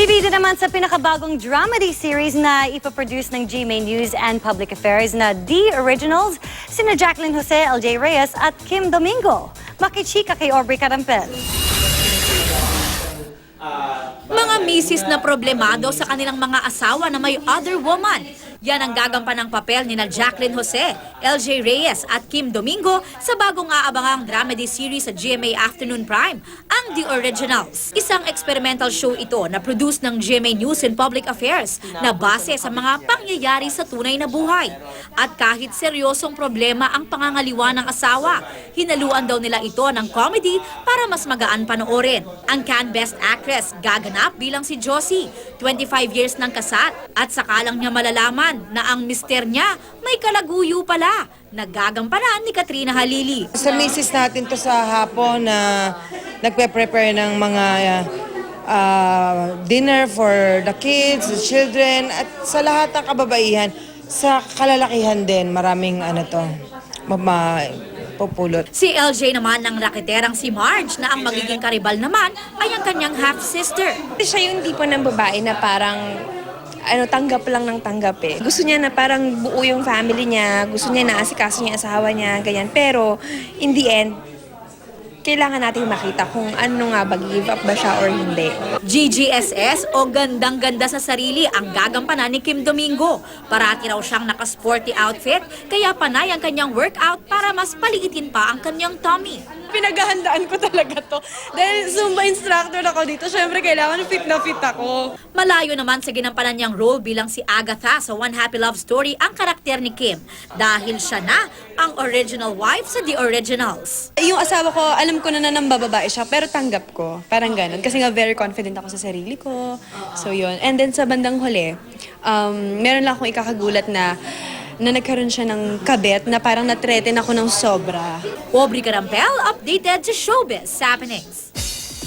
Bibida naman sa pinakabagong dramedy series na ipaproduce ng GMA News and Public Affairs na The Originals, sina Jacqueline Jose, LJ Reyes at Kim Domingo. Makichika kay Aubrey Carampel. Mga misis na problemado sa kanilang mga asawa na may other woman. Yan ang gagampan ng papel ni Jacqueline Jose, LJ Reyes at Kim Domingo sa bagong aabangang dramedy series sa GMA Afternoon Prime, ang The Originals. Isang experimental show ito na produce ng GMA News and Public Affairs na base sa mga pangyayari sa tunay na buhay. At kahit seryosong problema ang pangangaliwa ng asawa, hinaluan daw nila ito ng comedy para mas magaan panoorin. Ang Cannes Best Actress gaganap bilang si Josie, 25 years ng kasat, at sakalang niya malalaman na ang mister niya may kalaguyo pala. Naggagampanan ni Katrina Halili. Sa misis natin to sa hapon na nagpe-prepare ng mga dinner for the kids, the children, at sa lahat ng kababaihan, sa kalalakihan din, maraming pupulot. Si LJ naman ng rakiterang si Marge na ang magiging karibal naman ay ang kanyang half-sister. Siya yung tipo ng babae na parang tanggap lang ng tanggap eh. Gusto niya na parang buo yung family niya, gusto niya na asikaso niya asawa niya, ganyan. Pero in the end, kailangan natin makita kung ano nga ba, give up ba siya or hindi. GGSS o gandang-ganda sa sarili ang gagampanan ni Kim Domingo. Parati raw siyang naka-sporty outfit, kaya panay ang kanyang workout para mas paliitin pa ang kanyang tummy. Pinaghahandaan ko talaga to. Dahil Zumba instructor ako dito, syempre kailangan fit na fit ako. Malayo naman sa ginampanan niyang role bilang si Agatha sa One Happy Love Story ang karakter ni Kim dahil siya na ang original wife sa The Originals. Yung asawa ko, alam ko na nambababae siya, pero tanggap ko. Parang ganun. Kasi nga very confident ako sa sarili ko. So yun. And then sa bandang huli, meron lang akong ikakagulat na nagkaroon siya ng kabet na parang na-threaten ako ng sobra. Aubrey Carampel, updated sa Showbiz Happenings.